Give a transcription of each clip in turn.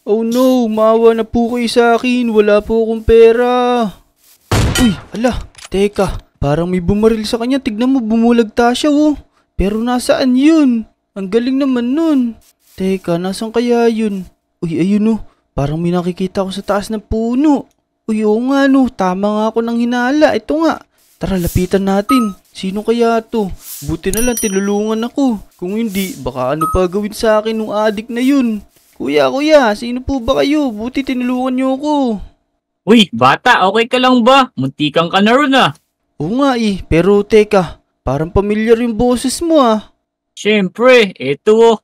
Oh no, maawa na po kayo sa akin. Wala po akong pera. Uy, ala, teka. Parang may bumaril sa kanya. Tignan mo, bumulagta siya oh. Pero nasaan yun? Ang galing naman nun. Teka, nasan kaya yun? Uy, ayun oh. Parang may nakikita ko sa taas ng puno. Uy, oo nga no. Tama nga ako ng hinala. Ito nga. Tara, lapitan natin. Sino kaya to? Buti na lang tinulungan ako. Kung hindi, baka ano pa gawin sa akin nung adik na yun. Kuya, sino po ba kayo? Buti tinulungan niyo ako. Uy, bata, okay ka lang ba? Muntikan ka na ron ah. Oo nga pero teka, parang pamilyar yung boses mo ah. Siyempre, eto oh.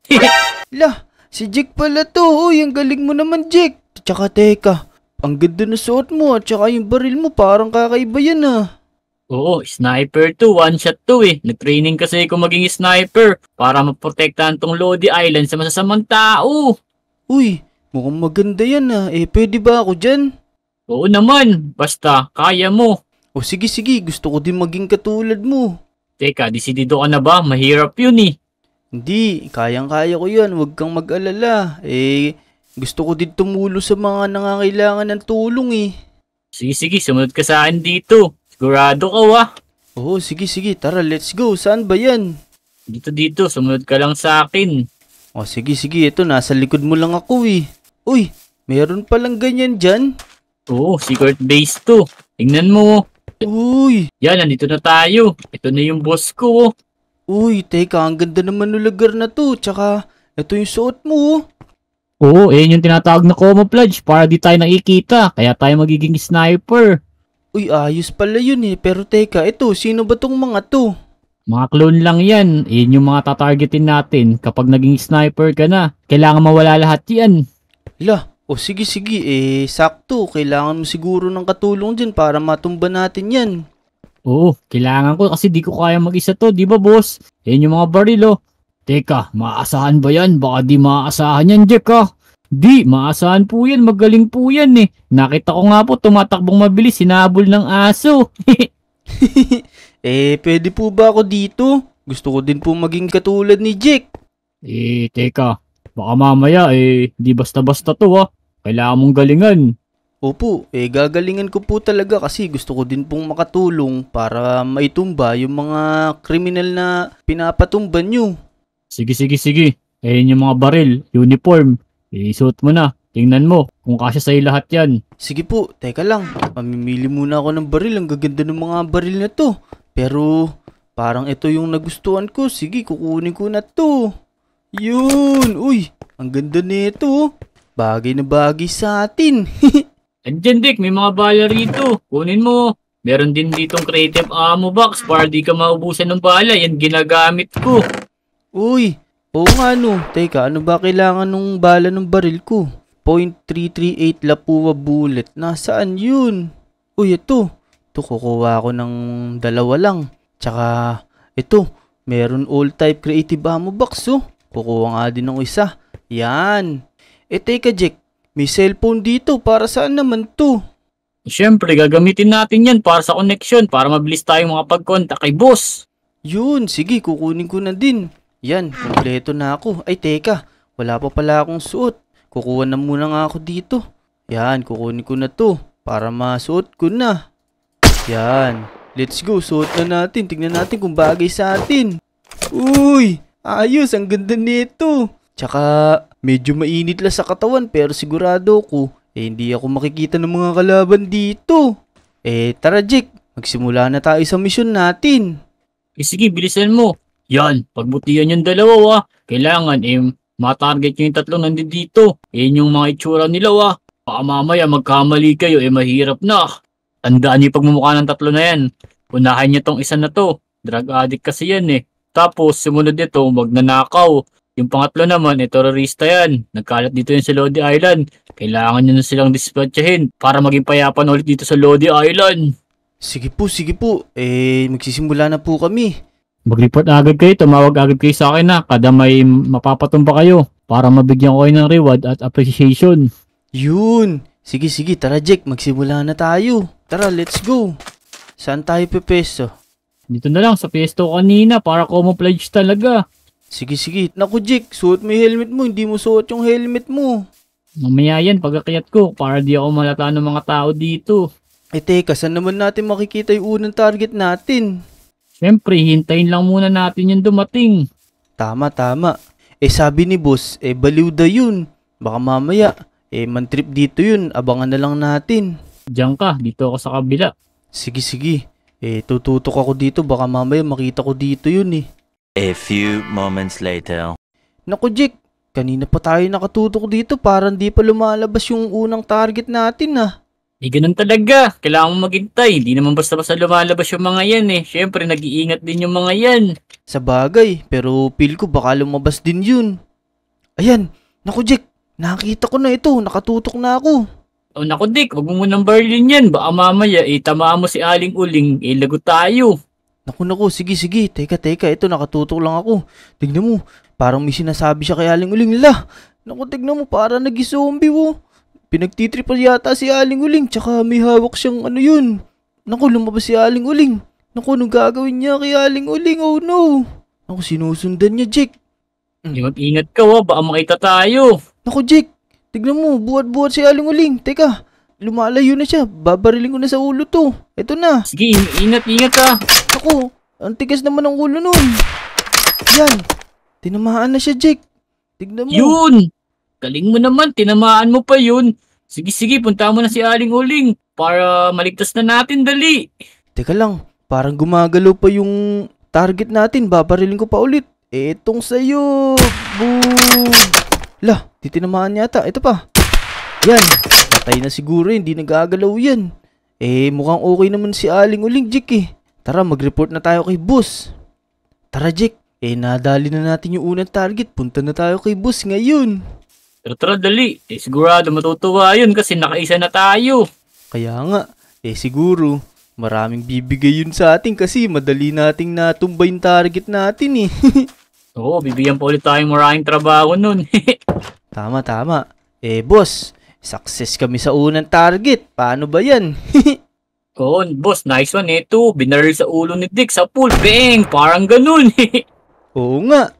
Lah, si Jake pala to. Uy, ang galing mo naman Jake. Tsaka teka, ang ganda na suot mo at tsaka yung baril mo parang kakaiba yan ah. Oo, sniper to, one shot to eh. Nag-training kasi ako maging sniper para maprotektahan tong Lodi Island sa masasamang tao. Uy, mukhang maganda yan ah. Pwede ba ako dyan? Oo naman, basta kaya mo. O sige, gusto ko din maging katulad mo. Teka, desidido ka na ba? Mahirap yun eh. Hindi, kayang-kaya ko yan. Huwag kang mag-alala. Gusto ko din tumulong sa mga nangangailangan ng tulong eh. Sige, sumunod ka sa akin dito. Sigurado ka wah. Oo, sige, tara, let's go. Saan ba yan? Dito, sumunod ka lang sa akin. O sige, ito, nasa likod mo lang ako eh. Uy, meron palang ganyan dyan? Oo, secret base to. Tingnan mo. Uy, Yan, nandito na tayo. Ito na yung boss ko. uy, teka, ang ganda naman ng lugar na to. Tsaka, ito yung suot mo oh. Oo, yung tinatawag na camouflage para di tayo nakikita. Kaya tayo magiging sniper. Uy, ayos pala yun eh. Pero teka, ito, sino ba tong mga to? Mga clone lang yan. Yan yung mga tatargetin natin kapag naging sniper ka na. Kailangan mawala lahat yan. Lah, o sige, sakto. Kailangan mo siguro ng katulong dyan para matumba natin yan. Oo, kailangan ko kasi di ko kaya mag-isa to, di ba boss? Yan yung mga baril oh. Teka, maaasahan ba yan? Baka di maaasahan yan, Jack ah. Di, maasahan po yan. Magaling po yan eh. Nakita ko nga po tumatakbong mabilis. Sinabol ng aso. Pwede po ba ako dito? Gusto ko din po maging katulad ni Jake. Teka. Baka mamaya di basta-basta to ha. Kailangan mong galingan. Opo, gagalingan ko po talaga kasi gusto ko din pong makatulong para maitumba yung mga kriminal na pinapatumba nyo. Sige. Ayun yung mga baril, uniform. Isuot mo na. Tingnan mo kung kasya sa'yo lahat yan. Sige po, teka lang. Mamimili muna ako ng baril. Ang gaganda ng mga baril na to. Pero parang ito yung nagustuhan ko. Sige, kukunin ko na to. Yun! Uy, ang ganda nito. Bagay na bagay sa atin. Andyan Dick, may mga bala rito. Kunin mo. Meron din ditong creative ammo box para di ka maubusan ng bala. Yan ginagamit ko. Uy, oo nga no. Teka, ano ba kailangan nung bala ng baril ko? .338 Lapua bullet. Nasaan yun? Uy, ito. Ito, kukuha ko ng dalawa lang. Tsaka, ito. Meron all type creative ammo box oh. Kukuha nga din ng isa. Yan. Teka Jack. May cellphone dito. Para saan naman to? Siyempre, gagamitin natin yan para sa connection. Para mabilis tayong makapag-contact kay boss. Yun, sige, kukunin ko na din. Yan, kompleto na ako. Ay, teka. Wala pa pala akong suot. Kukuha na muna nga ako dito. Yan, kukunin ko na to. Para masuot ko na. Yan. Let's go, suot na natin. Tingnan natin kung bagay sa atin. Uy, ayos, ang ganda nito. Tsaka, medyo mainit lang sa katawan pero sigurado ko, hindi ako makikita ng mga kalaban dito. Tara Jack, magsimula na tayo sa mission natin. Sige, bilisan mo. Yan, pagbutihan yung dalawa Kailangan matarget yung tatlong nandito. Yan yung mga itsura nila Baka mamaya magkamali kayo mahirap na. Tandaan yung pagmumukha ng tatlo na yan. Unahan niyo tong isa na to. Drug addict kasi yan Tapos, sumunod nito, magnanakaw. Yung pangatlo naman, terorista yan. Nagkalat dito yan sa Lodi Island. Kailangan nyo na silang dispatchahin para maging payapan ulit dito sa Lodi Island. Sige po. Magsisimula na po kami. Mag-report agad kayo, tumawag agad kayo sa akin kada may mapapatumba kayo para mabigyan ko kayo ng reward at appreciation. Yun. Sige, tara Jack, magsimula na tayo. Tara, let's go. Saan tayo pepesto? Dito na lang sa pwesto ko kanina para camouflage talaga. Sige. Naku Jack, suot mo yung helmet mo. Hindi mo suot yung helmet mo. Mamaya yan, pag-akyat ko, para di ako malata ng mga tao dito. Teka, saan naman natin makikita yung unang target natin? Siyempre, hintayin lang muna natin yung dumating. Tama, tama. Sabi ni boss, baliw daw yun. Baka mamaya, man-trip dito yun. Abangan na lang natin. Diyan ka, dito ako sa kabila. Sige, sige. Tututok ako dito. Baka mamaya makita ko dito yun eh. A few moments later. Naku, Jake. Kanina pa tayo nakatutok dito. Parang di pa lumalabas yung unang target natin ah. Ganun talaga. Kailangan mo maghintay. Hindi naman basta-basta lumalabas yung mga yan eh. Siyempre, nag-iingat din yung mga yan. Sa bagay, pero feel ko baka lumabas din yun. Ayan. Naku, Jake. Nakita ko na ito. Nakatutok na ako. O naku Dick, wag mo munang barilin yan. Baka mamaya, tamaan mo si Aling Uling, lagot tayo. Naku, sige, sige. Teka, ito nakatutok lang ako. Tignan mo, parang may sinasabi siya kay Aling Uling. Naku, tignan mo, parang nag-zombie wo. Pinagtitripa yata si Aling Uling, tsaka may hawak siyang ano yun. Naku, lumabas si Aling Uling. Naku, anong gagawin niya kay Aling Uling? Oh no. Naku, sinusundan niya, Jake. Mag-ingat ka baka makita tayo. Naku, Jake. Tignan mo, buhat-buhat si Aling Uling. Teka, lumalayo na siya. Babariling ko na sa ulo to. Ito na. Sige, ingat ha. Naku, ang tigas naman ng ulo nun. Yan. Tinamaan na siya, Jake. Tignan mo. Yun! Galing mo naman, tinamaan mo pa yun. Sige, punta mo na si Aling Uling para maligtas na natin, dali. Teka lang, parang gumagalaw pa yung target natin. Babariling ko pa ulit. Etong sa'yo. Boom! Di tinamaan yata. Ito pa. Yan. Patay na siguro, hindi nagagalaw yan. Mukhang okay naman si Aling Uling, Jake eh. Tara, mag-report na tayo kay boss. Tara, Jake. Nadali na natin yung unang target. Punta na tayo kay boss ngayon. Tara, dali. Sigurado matutuwa yun kasi nakaisa na tayo. Kaya nga, siguro, maraming bibigay yun sa atin kasi madali nating natumba yung target natin eh. Oo, bibigyan pa ulit tayong maraming trabaho nun. Tama. Boss, success kami sa unang target. Paano ba yan? Oo, boss, nice one. Ito, binaril sa ulo ni Dick sa pool. Bang! Parang ganun. Oo nga.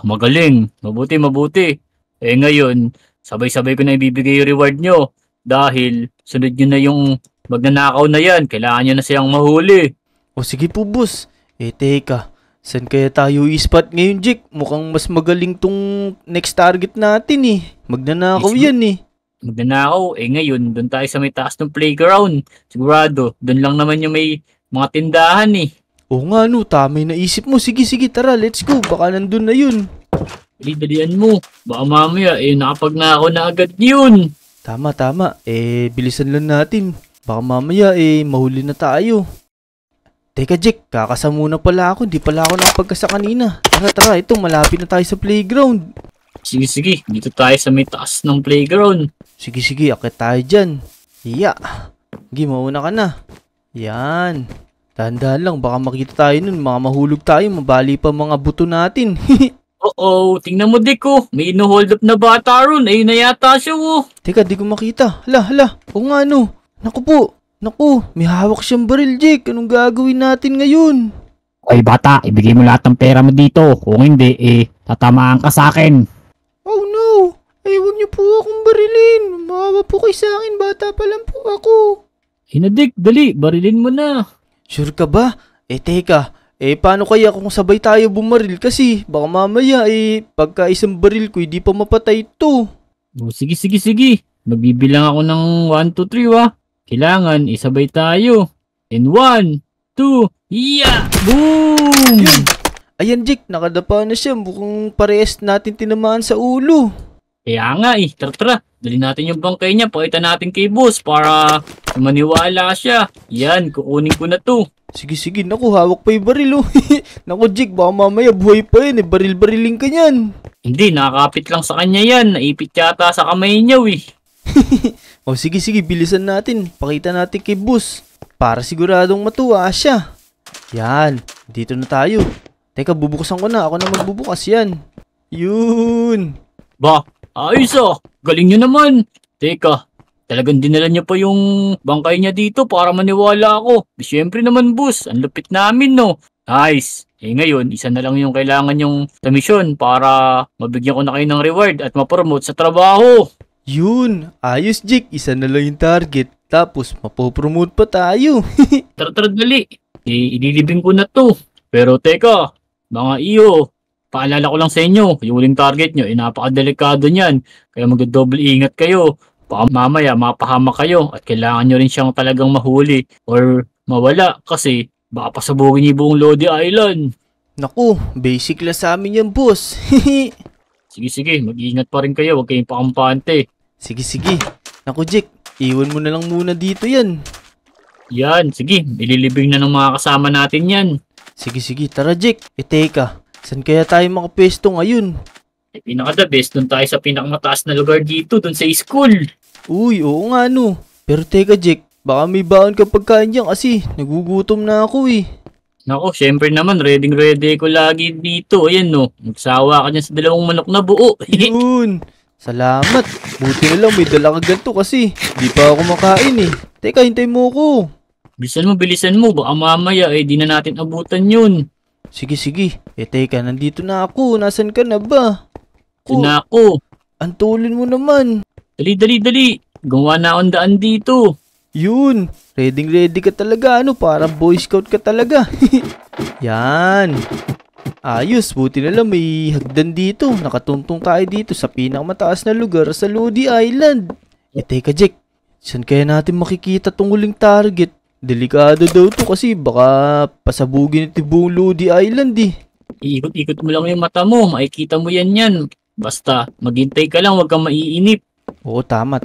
Magaling. Mabuti. Ngayon, sabay-sabay ko na ibibigay yung reward nyo. Dahil, sunod nyo na yung magnanakaw na yan. Kailangan nyo na siyang mahuli. O sige po, boss. Teka. Saan kaya tayo i-spot ngayon, Jake? Mukhang mas magaling tong next target natin eh. Magnanakaw yan eh. Magnanakaw? Ngayon, doon tayo sa may taas ng playground. Sigurado, doon lang naman yung may mga tindahan eh. Oo nga no, tama yung naisip mo. Sige, tara, let's go. Baka nandun na yun. Dalian mo. Baka mamaya, nakapagnakaw na agad yun. Tama. Bilisan lang natin. Baka mamaya, mahuli na tayo. Teka, Jake, kakasa muna pala ako. Di pala ako nakapagkasa kanina. Tara, ito, malapit na tayo sa playground. Sige, dito tayo sa may taas ng playground. Sige, akit tayo dyan. Sige, mauna ka na. Yan. Dahan-dahan lang, baka makita tayo nun. Mga mahulog tayo, mabali pa mga buto natin. Oo, tingnan mo Dick oh. May ino-hold up na bata ron. Ayun na yata siya oh. Teka, di ko makita. Hala. O nga no. Naku, may hawak siyang baril, Jake. Anong gagawin natin ngayon? Oy bata, ibigay mo lahat ng pera mo dito. Kung hindi, tatamaan ka sa akin. Oh no! Huwag niyo po akong barilin. Maawa po kayo sa akin. Bata pa lang po ako. Dick, dali. Barilin mo na. Sure ka ba? Teka. Paano kaya kung sabay tayo bumaril? Kasi baka mamaya, pagka isang baril ko, hindi pa mapatay ito. Oh, sige. Magbibilang ako ng 1, 2, 3 Kailangan isabay tayo. In 1, 2, yeah! Boom! Yun. Ayan, Jake, nakadapa na siya. Mukhang parehas natin tinamaan sa ulo. Kaya nga tara. Dali natin yung bangkay niya. Pakita natin kay boss para maniwala siya. Yan, kukunin ko na to. Sige, naku, hawak pa yung baril oh. Naku, Jake, baka mamaya buhay pa yun baril-bariling ka yan. Hindi, nakakapit lang sa kanya yan. Naipit yata sa kamay niya O sige, bilisan natin. Pakita natin kay boss. Para siguradong matuwa siya. Yan, dito na tayo. Teka, bubukasan ko na. Ako na magbubukas yan. Yun. Ba, ayos galing nyo naman. Teka, talagang dinala niyo pa yung bangkay niya dito para maniwala ako. Siyempre naman boss, ang lupit namin no. Nice. Ngayon, isa na lang yung kailangan yung sa mission para mabigyan ko na kayo ng reward at ma-promote sa trabaho. Yun, ayos Jake, isa na lang yung target. Tapos mapopromote pa tayo. Tara, dali. Ililibing ko na to. Pero teka, mga iyo, paalala ko lang sa inyo, yung huling target nyo, napakadelikado niyan. Kaya mag-double ingat kayo. Baka mamaya mapahama kayo at kailangan nyo rin siyang talagang mahuli or mawala kasi baka pasabugin niyo yung buong Lodi Island. Naku, basic lang sa amin yan boss. Sige, mag-iingat pa rin kayo, huwag kayong pakampante. Sige. Naku Jake, iwan mo na lang muna dito yan. Yan, sige, ililibing na ng mga kasama natin yan. Sige, tara Jake. Teka, saan kaya tayo makapwesto ngayon? Pinaka-the best, dun tayo sa pinakamataas na lugar dito, dun sa school. Uy, oo nga no. Pero teka Jake, baka may baon ka pagkain dyan kasi nagugutom na ako eh. Nako, syempre naman, ready ko lagi dito. Ayan no, magsawa ka dyan sa dalawang manok na buo. Yun. Salamat. Buti na lang may dala ka ganito kasi di pa ako makain eh. Teka, hintay mo ko. Bilisan mo, baka mamaya di na natin abutan yun. Sige. Teka, nandito na ako. Nasaan ka na ba? Yun na ako. Antulin mo naman. Dali. Gawa na akong daan dito. Yun. Ready ka talaga. Parang Boy Scout ka talaga. Yan. Ayos. Buti na lang may hagdan dito. Nakatuntong tayo dito sa pinakamataas na lugar sa Lodi Island. Teka, Jack. Saan kaya natin makikita tong huling target? Delikado daw to kasi baka pasabugin ito buong Lodi Island eh. Ikot mo lang yung mata mo. Makikita mo yan. Basta, maghintay ka lang. Huwag kang maiinip. Oo, tama.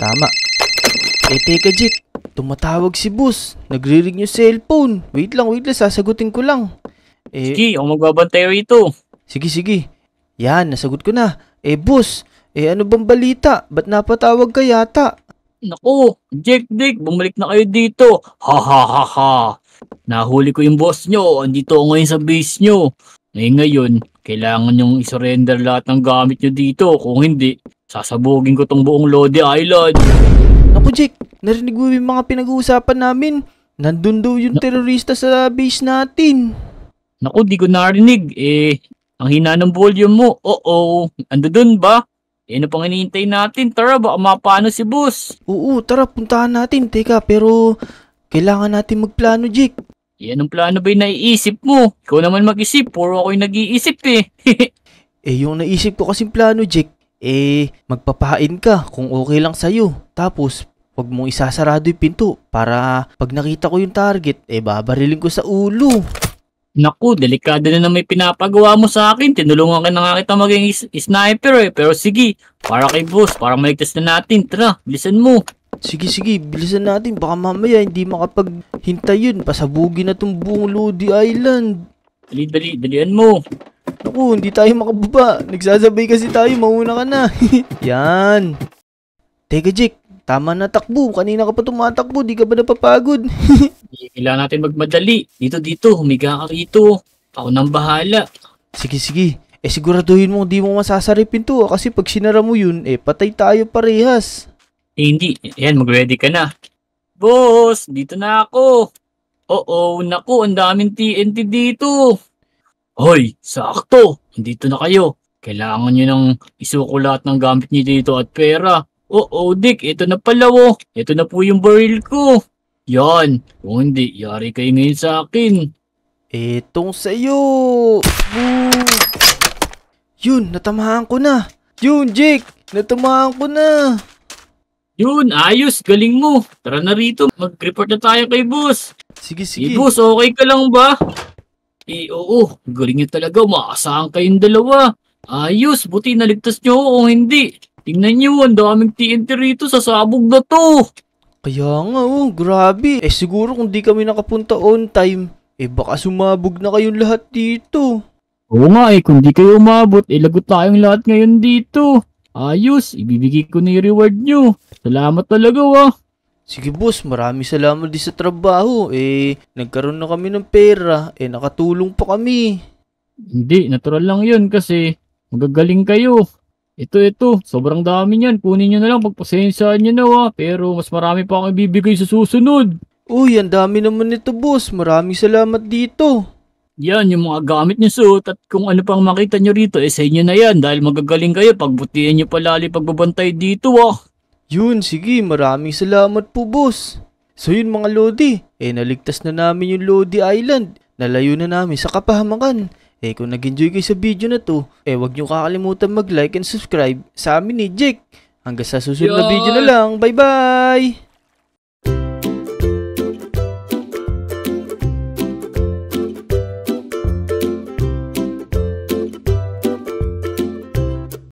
Teka, Jack. Tumatawag si boss. Nagre-ring yung cellphone. Wait lang. Sasagutin ko lang. Sige, ako magbabantay rito. Sige. Yan, nasagot ko na. Boss. Ano bang balita? Ba't napatawag ka yata? Naku, Dick, bumalik na kayo dito. Ha. Nahuli ko yung boss nyo. Andito ako ngayon sa base nyo. Ngayon, kailangan nyong isurrender lahat ng gamit nyo dito. Kung hindi, sasabugin ko tong buong Lodi Island. Naku, Jack, narinig mo yung mga pinag-uusapan namin. Nandun daw yung terorista sa base natin. Naku, di ko narinig. Ang hina ng volume mo. Oo, ando dun ba? Ano pang hinihintay natin? Tara, baka mapano si boss. Oo, tara, puntahan natin. Teka, pero kailangan natin magplano, Jack. Anong plano ba yung naiisip mo? Ikaw naman mag-isip, puro ako yung nag-iisip eh. Yung naisip ko kasing plano, Jack, magpapahain ka kung okay lang sa'yo. Tapos, wag mong isasarado yung pinto para pag nakita ko yung target, babarilin ko sa ulo. Naku, delikado na may pinapagawa mo sa akin. Tinulungan ka na nga kita maging sniper eh. Pero sige, para kay boss, para maligtas na natin. Tara, bilisan mo. Sige, bilisan natin. Baka mamaya hindi makapaghintay yun. Pasabugin na tong buong Lodi Island. Dalian mo. Naku, hindi tayo makababa. Nagsasabay kasi tayo, mauna ka na. Yan. Teka, Jack. Tama na takbo. Kanina ka pa tumatakbo. Di ka ba napapagod? Kailangan natin magmadali. Dito. Humiga ka rito. Ako nang bahala. Sige. Siguraduhin mo di mo masasaripin to. Kasi pag sinara mo yun, patay tayo parehas. Hindi. Ayan, mag-ready ka na. Boss, dito na ako. Oo, naku, ang daming TNT dito. Hoy, sakto. Dito na kayo. Kailangan nyo nang isuko lahat ng gamit nyo dito at pera. Oo, Dick, ito na pala oh. Ito na po yung baril ko. Yan. Kung hindi, yari kayo ngayon sa akin. Etong sa'yo. Yun, natamahan ko na. Yun, Jake, natamahan ko na. Yun, ayos, galing mo. Tara na rito, mag-report na tayo kay boss. Sige. Boss, okay ka lang ba? Oo, galing nyo talaga. Maasahan kayong dalawa. Ayos, buti naligtas nyo ako kung hindi. Tingnan nyo, ang daming TNT rito sa sabog na to. Kaya nga grabe. Siguro kung di kami nakapunta on time, baka sumabog na kayong lahat dito. Oo nga kung di kayo umabot, lagot tayong lahat ngayon dito. Ayos, ibibigay ko na yung reward nyo. Salamat talaga Sige boss, maraming salamat din sa trabaho. Nagkaroon na kami ng pera. Nakatulong pa kami. Hindi, natural lang yun kasi magagaling kayo. Ito, sobrang dami niyan. Kunin nyo na lang, pagpasensyahan nyo na Pero mas marami pa akong ibibigay sa susunod. Uy, ang dami naman nito boss. Maraming salamat dito. Yan, yung mga gamit nyo suot at kung ano pang makita nyo rito, sa inyo na yan. Dahil magagaling kayo, pagbutihan nyo palali pagbabantay dito Yun, sige, maraming salamat po, boss. So yun mga Lodi, naligtas na namin yung Lodi Island. Nalayo na namin sa kapahamakan. Kung nag-enjoy kayo sa video na to, wag nyo kakalimutan mag-like and subscribe sa amin ni Jake. Hanggang sa susunod na video na lang. Bye-bye!